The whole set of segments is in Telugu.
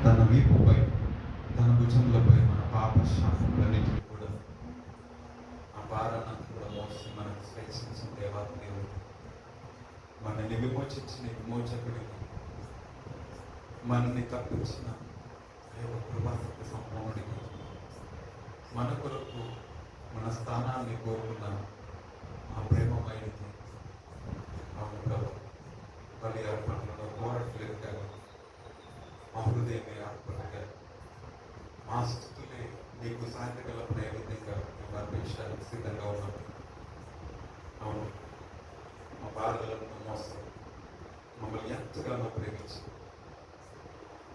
తన వీపుపై, తన భుజములపై మన పాప శాపములన్నిటిని కూడా ఆ భారాన్ని కూడా మోసి మనకు స్వేచ్ఛించిన దేవాది దేవుడు, మనల్ని విమోచించిన విమోచకుడిని, మనల్ని తప్పించిన కృపాసక్తి సంపూర్ణుడికి, మన కొరకు మన స్థానాన్ని కోరుకున్న ఆ ప్రేమమైనది అవును ప్రభు. బలి అర్పణలో కోరట్లేదు కానీ మా హృదయమే అర్పణగా, మా స్థుతులే నీకు సాయంత్రకాల నైవేద్యంగా మేము అర్పించడానికి సిద్ధంగా ఉన్నాం. అవును, మా బాధలను మోసం మమ్మల్ని ఎంతగానో ప్రేమించి,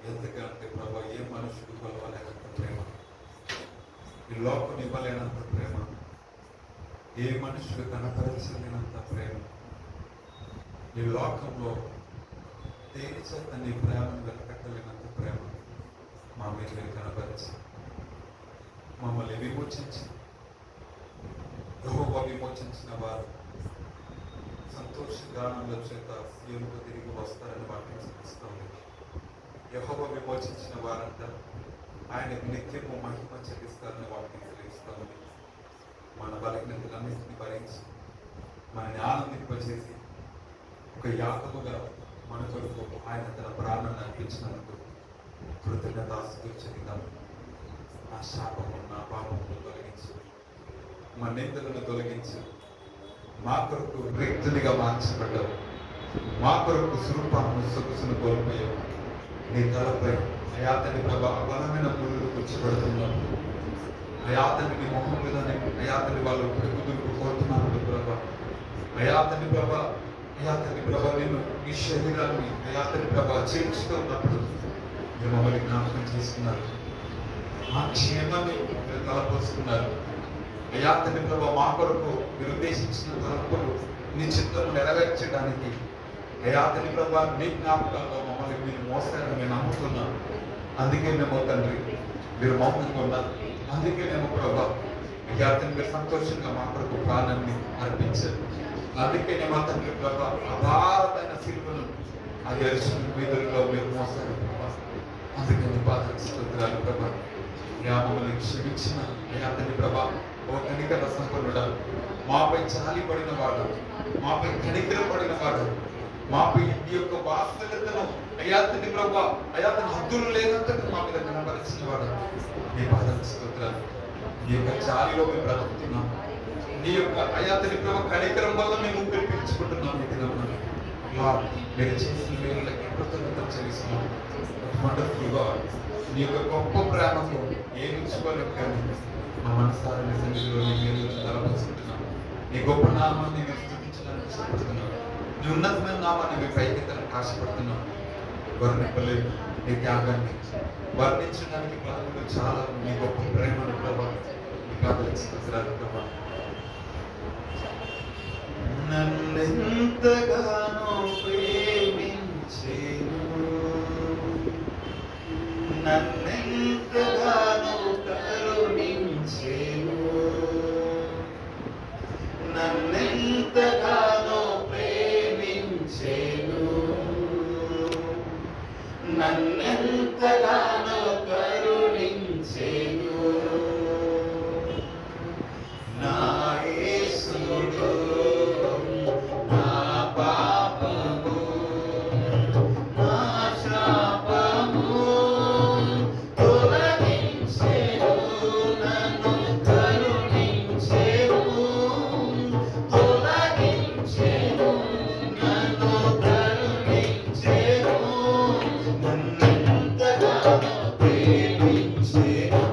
ఎంతగా అంటే ప్రభు ఏ మనుషుడు కొలవలేనంత ప్రేమ, ఈ లోకం ఇవ్వలేనంత ప్రేమ, ఏ మనుషుడు కనపరచలేనంత ప్రేమ, ఈ లోకంలో దేని చేత నీ ప్రేమను వెలకట్టలేనంత ప్రేమ మా మీద మీరు కనపరిచి మమ్మల్ని విమోచించి, యెహోవా విమోచించిన వారు సంతోష గానముల చేత సీయోనుకు తిరిగి వస్తారని వాక్యం సూచిస్తుంది. యెహోవా విమోచించిన వారంతా ఆయనకు నిత్యము మహిమ చెల్లిస్తారని వాక్యం తెలియజేస్తుంది. మన బలహీనతలన్నింటినీ భరించి మనని ఆనందింపజేసి ఒక యాగముగా మన కొరకు ఆయన తన ప్రాణాన్ని అర్పించినందుకు కృతజ్ఞతాస్తుతులు చెందుదాం. నా శాపము, నా పాపమును తొలగించు, మా నిందలను తొలగించు, మా కొరకు వ్యక్తునిగా మార్చబడ్డావు, మా కొరకు స్వరూపాన్ని సొగసును కోల్పోయావు. నీ తలపై అయాతని ప్రభా బలమైన ముళ్ళు కూర్చోబెడుతున్నావు. అయాతని నీ మొహం మీదనే అయాతని వాళ్ళు కుదురుకు కోరుతున్నాను ప్రభా. అయాతని ప్రభా, అయాతని ప్రభా నేను ఈ శరీరాన్ని అయాతని ప్రభా చేర్చుతూ ఉన్నప్పుడు మీరు మమ్మల్ని జ్ఞాపకం చేసుకున్నారు. మా క్షేమాన్ని మీరు తలపోసుకున్నారు. అయాతని ప్రభా మా కొరకు మీరు ఉద్దేశించిన తలంపులు నీ చిత్తము నెరవేర్చడానికి అయాతని ప్రభా మీ జ్ఞాపకాల్లో మమ్మల్ని మీరు మోసారని మేము నమ్ముతున్నాం. అందుకే మేము తండ్రి మీరు మౌనంగా ఉన్నారు. అందుకే మేము ప్రభా అయాతని మీరు సంతోషంగా మా కొరకు ప్రాణాన్ని అర్పించారు. అందుకే మా తండ్రి ప్రభా అపారమైన శిల్పును ఆ ఎరుసు వీధుల్లో మీరు మోసారు ప్రభా. అందుకే నీ బాధకు స్తోత్రాలు ప్రభా. మమ్మల్ని క్షమించిన అయాతని ప్రభా ఓ కనికర సంపన్నుడా, మాపై జాలి పడిన వాడు, మాపై కనికరపడిన వాడు, మాపై ఈ యొక్క వాస్తవతను అయాతని ప్రభా అయాతని హద్దులు లేనంతగా మా మీద కనపరిచిన వాడు. నీ బాధకు స్తోత్రాలు. నీ యొక్క జాలిలో మేము బ్రతుకుతున్నాం. నీ యొక్క అయాతని ప్రభా కనికరం వల్ల మేము పిలిపించుకుంటున్నాం. మీరు చేసిన మేలులకి కృతజ్ఞతలు చెల్లిస్తున్నాం. వండర్ఫుల్ గాడ్, నీ యొక్క గొప్ప ప్రేమకు ఏమి ఇచ్చుకోలేము కానీ మా మనసారా సన్నిధిలో నీ మేలు తలపరుచుకుంటున్నాం. నీ గొప్ప నామాన్ని మేము స్తుతించడానికి ఇష్టపడుతున్నాం. నీ ఉన్నతమైన నామాన్ని మేము పైకెత్తడానికి ఆశపడుతున్నాం. వర్ణింపలేదు నీ త్యాగాన్ని, వర్ణించడానికి పదములు చాలా. నీ గొప్ప ప్రేమను ప్రభా నీకు ఆదరించుకుంటున్నారు ప్రభా. నన్నెంతగానో ప్రేమించేను, నన్నెంతగానో కరుణించేను, నన్నెంతగానో ప్రేమించేను, నన్నెంతగానో కరుణించేను నా యేసుడు. నా పాపము, నా శాపము తొలగించెను, నన్ను కరుణించెను, తొలగించెను, నన్ను కరుణించెను, నన్నెంతగానో ప్రేమించెను.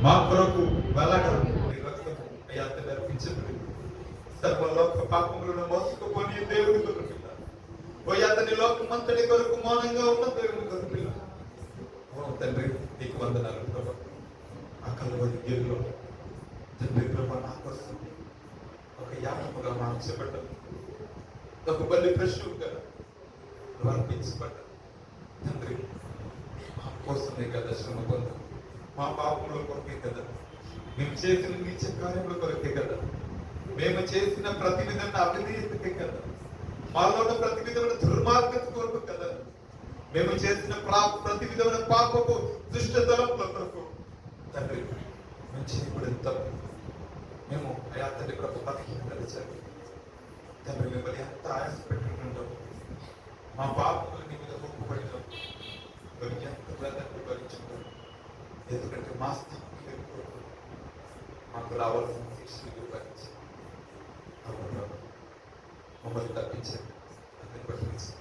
మా కొరకు వెళ్ళగా రక్తము అర్పించబడి సర్వలోక పాపములను మోసుకుపోని దేవుని కొరకు ఓ అతని లోకమంతటి కొరకు మౌనంగా ఉన్న దేవుని కొరకు ఓ తండ్రి నీకు వందనాలు ప్రభా. ఆ కలువరి గిరిలో తండ్రి ప్రభా నా కోసం ఒక యాగముగా మార్చబడ్డారు, ఒక బలి పశువుగా అర్పించబడ్డారు తండ్రి. మా కోసమే కదా శ్రమ పొందారు, మా పాపముల కొరకే కదా, మేము చేసిన నీచ కార్యముల కొరకే కదా, మేము చేసిన ప్రతి విధమైన అవిధేయతకే కదా, మాలో ప్రతి విధమైన దుర్మార్గత కొరకు కదా, మేము చేసిన ప్రతి విధమైన పాపపు దుష్ట తలపుల కొరకు తండ్రి మేము చేయకూడదు తప్పు. మేము అయా తండ్రి ప్రభు బతికి కలిసారు తండ్రి, మిమ్మల్ని ఎంత ఆయాస పెట్టుకుంటాం, మా పాపములు నీ మీద ఒప్పుపడినాం, మేము ఎంత బ్రతకు భరించుకుంటాం. ఎందుకంటే మా స్థానం మాకు రావాల్సిన శిక్షలు భరించి మమ్మల్ని తప్పించండి. అందరి బట్టి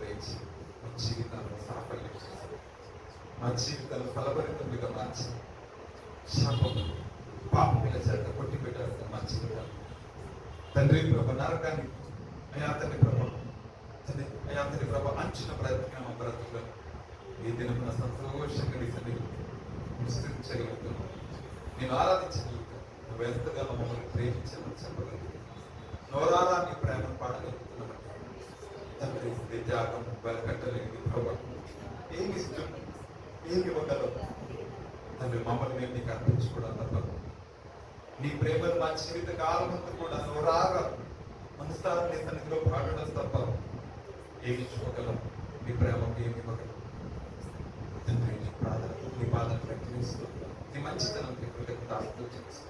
దయచి మా జీవితాలను సాఫల్యం చేసి మా జీవితాలు ఫలభరితంగా మార్చి శాపము పాపముల చేత కొట్టిపెట్టాల్సిన మా జీవితాలు తండ్రి ప్రభ నరకాన్ని అయా తండ్రి ప్రభ తండ్రి అయా తండ్రి ప్రభ అంచిన బ్రతికిన మా బ్రతుకులను ఈ దినమున సంతోషంగా నీ సన్నిధిలో విస్తరించగలుగుతున్నాను, నేను ఆరాధించగలుగుతాను. నువ్వు ఎంతగా మమ్మల్ని ప్రేమించాలని చెప్పగలుగుతాను, నోరారా నీ ప్రేమను పాడగలుగుతున్నామంటే తండ్రి ఇది త్యాగం వెలకట్టలేని ప్రభు ఏమి ఇష్టం ఏమి ఇవ్వగలవు తండ్రి మమ్మల్ని మేము నీకు అర్పించుకోవడం తప్ప నీ ప్రేమను మా జీవిత కాలం అంతా కూడా నోరారా మనసారా నీ సన్నిధిలో పాడడం తప్ప ఏమి ఇచ్చుకోగలం, నీ ప్రేమకు ఏమి ఇవ్వగలం తండ్రి. నీ ప్రార్థన నీ బాధను ప్రకటిస్తూ నీ మంచితనం కృతజ్ఞతలు చేసి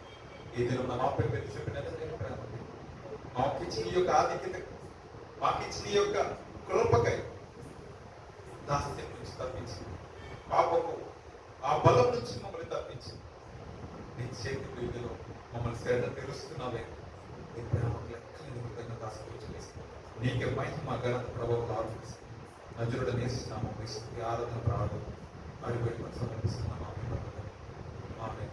ఈ దినం మాపై మీరు చెప్పిన ప్రేమ మాకిచ్చిన ఈ యొక్క ఆధిక్యత మాకిచ్చిన ఈ యొక్క కృపకై దాస్యం నుంచి తప్పించి పాపకు ఆ బలం నుంచి మమ్మల్ని తప్పించి నీ చేతి వీధిలో మమ్మల్ని సేద తెలుస్తున్నావే నీ ప్రేమకు లెక్కలేని కృతజ్ఞతలు చేసి నీకే మహిమ ఘనత ప్రభావం ఆరోపిస్తుంది. నజరుడ నేస్తున్నాము ఆరాధన ప్రారంభం అడిగి సమర్పిస్తున్నాము. ఆమె